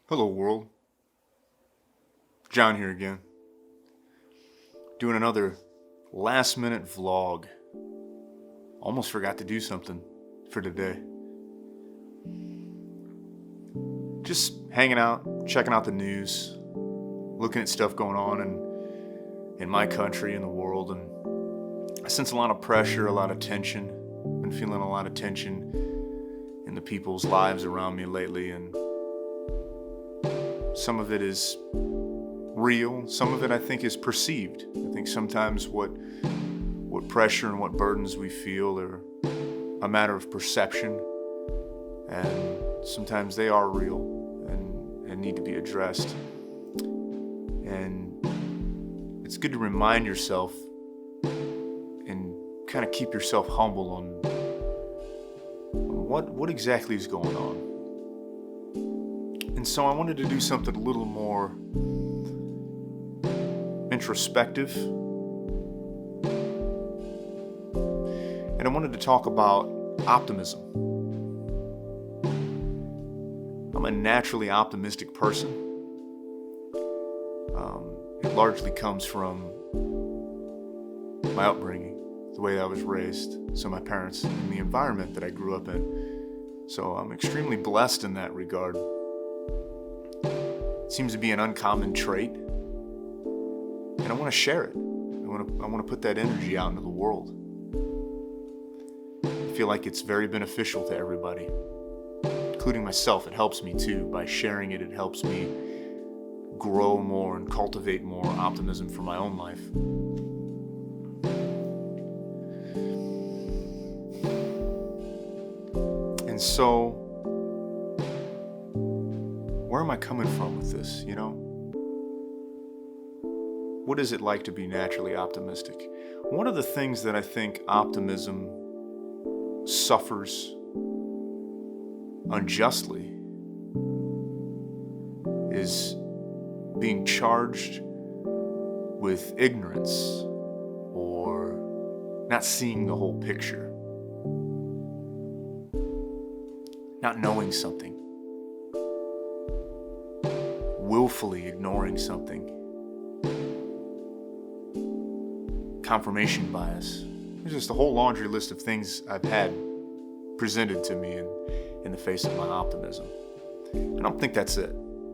Hello world, John here again, doing another last minute vlog. Almost forgot to do something for today. Just hanging out, checking out the news, looking at stuff going on in my country and the world, and I sense a lot of pressure, a lot of tension. Been feeling a lot of tension in the people's lives around me lately, and some of it is real, some of it I think is perceived. I think sometimes what pressure and what burdens we feel are a matter of perception, and sometimes they are real and need to be addressed. And it's good to remind yourself and kind of keep yourself humble on what exactly is going on. And so I wanted to do something a little more introspective. And I wanted to talk about optimism. I'm a naturally optimistic person. It largely comes from my upbringing, the way I was raised, so my parents, and the environment that I grew up in. So I'm extremely blessed in that regard. It seems to be an uncommon trait, and I want to share it. I want to put that energy out into the world. I feel like it's very beneficial to everybody, including myself. It helps me too. By sharing it, it helps me grow more and cultivate more optimism for my own life. And so, where am I coming from with this, What is it like to be naturally optimistic? One of the things that I think optimism suffers unjustly is being charged with ignorance or not seeing the whole picture, not knowing something, willfully ignoring something, confirmation bias. There's just a whole laundry list of things I've had presented to me in the face of my optimism. I don't think that's it.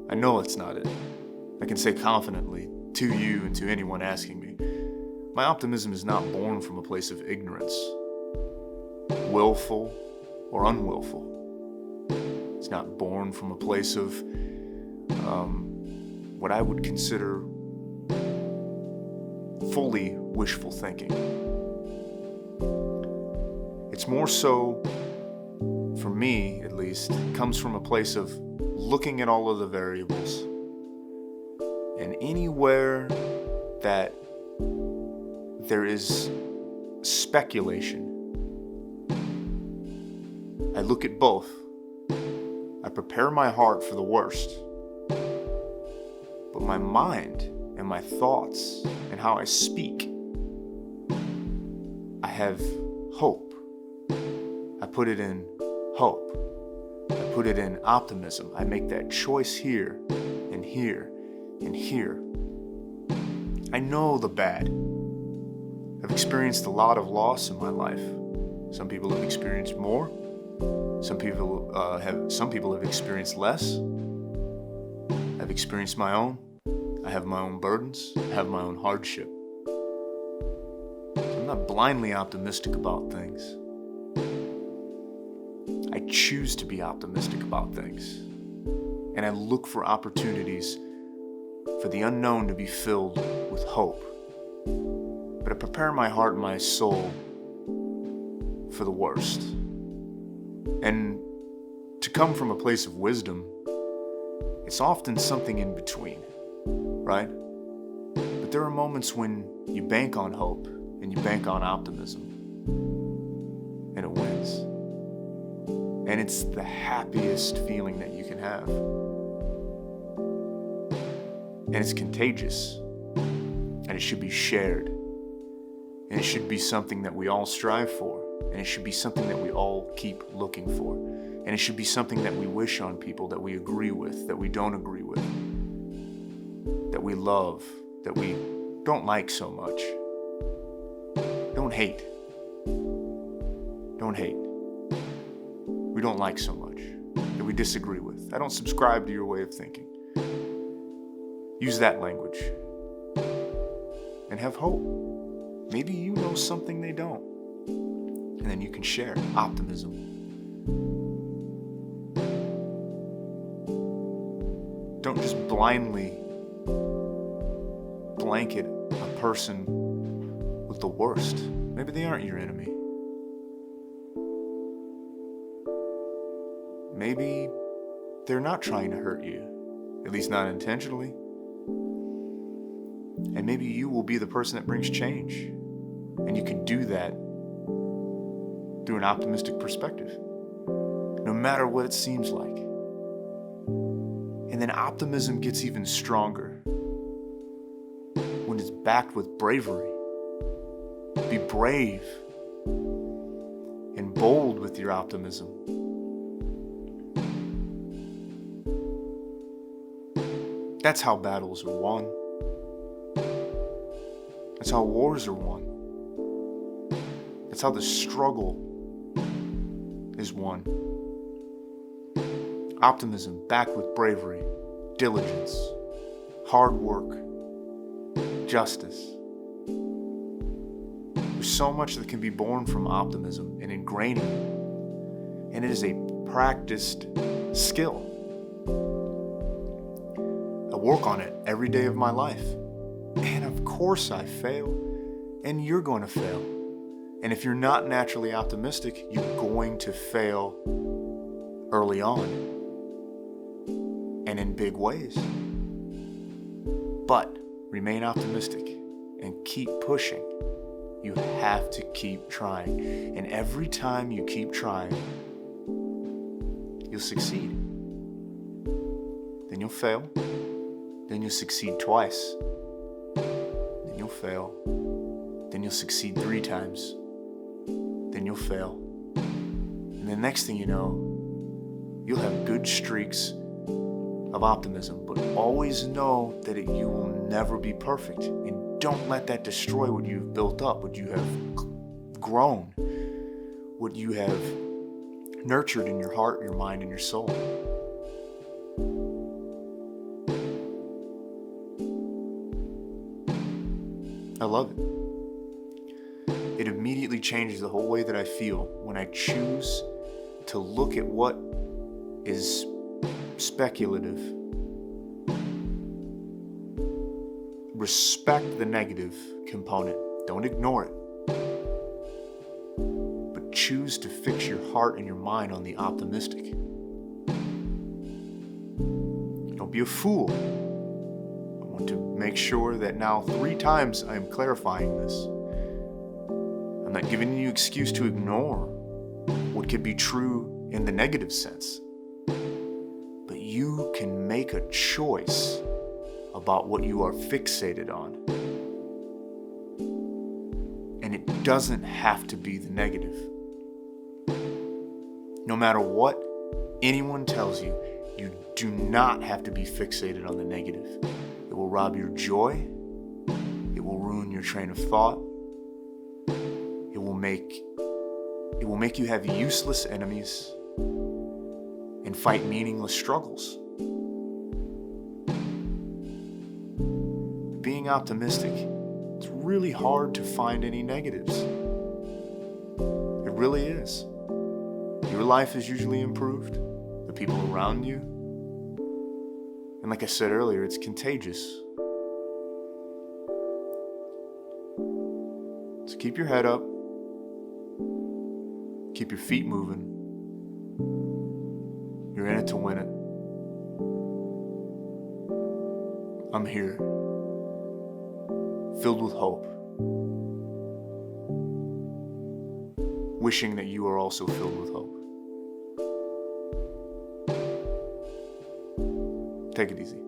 I know it's not it. I can say confidently to you and to anyone asking me, my optimism is not born from a place of ignorance, willful or unwillful. It's not born from a place of what I would consider fully wishful thinking. It's more so, for me at least, it comes from a place of looking at all of the variables, and anywhere that there is speculation, I look at both. I prepare my heart for the worst, but my mind and my thoughts and how I speak, I have hope. I put it in hope. I put it in optimism. I make that choice here and here and here. I know the bad. I've experienced a lot of loss in my life. Some people have experienced more. Some people have experienced less. I've experienced my own. I have my own burdens. I have my own hardship. I'm not blindly optimistic about things. I choose to be optimistic about things. And I look for opportunities for the unknown to be filled with hope. But I prepare my heart and my soul for the worst. And to come from a place of wisdom, it's often something in between, right? But there are moments when you bank on hope and you bank on optimism, and it wins. And it's the happiest feeling that you can have. And it's contagious. And it should be shared. And it should be something that we all strive for. And it should be something that we all keep looking for. And it should be something that we wish on people, that we agree with, that we don't agree with, that we love, that we don't like so much. Don't hate. Don't hate. We don't like so much, that we disagree with. I don't subscribe to your way of thinking. Use that language. And have hope. Maybe you know something they don't. And then you can share optimism. Don't just blindly blanket a person with the worst. Maybe they aren't your enemy. Maybe they're not trying to hurt you, at least not intentionally. And maybe you will be the person that brings change. And you can do that through an optimistic perspective, no matter what it seems like. And then optimism gets even stronger when it's backed with bravery. Be brave and bold with your optimism. That's how battles are won. That's how wars are won. That's how the struggle is won. Optimism backed with bravery, diligence, hard work, justice. There's so much that can be born from optimism and ingraining it. And it is a practiced skill. I work on it every day of my life. And of course I fail. And you're going to fail. And if you're not naturally optimistic, you're going to fail early on. And in big ways. But remain optimistic and keep pushing. You have to keep trying. And every time you keep trying, you'll succeed. Then you'll fail. Then you'll succeed twice. Then you'll fail. Then you'll succeed 3 times. Then you'll fail. And the next thing you know, you'll have good streaks of optimism. But always know that you will never be perfect. And don't let that destroy what you've built up, what you have grown, what you have nurtured in your heart, your mind, and your soul. I love it. It immediately changes the whole way that I feel when I choose to look at what is speculative, respect the negative component, don't ignore it, but choose to fix your heart and your mind on the optimistic. Don't be a fool. I want to make sure that now 3 times I am clarifying this. I'm not giving you an excuse to ignore what could be true in the negative sense. But you can make a choice about what you are fixated on. And it doesn't have to be the negative. No matter what anyone tells you, you do not have to be fixated on the negative. It will rob your joy. It will ruin your train of thought. It will make you have useless enemies and fight meaningless struggles. Being optimistic, it's really hard to find any negatives. It really is. Your life is usually improved, the people around you. And like I said earlier, it's contagious. So keep your head up. Keep your feet moving. You're in it to win it. I'm here, filled with hope, wishing that you are also filled with hope. Take it easy.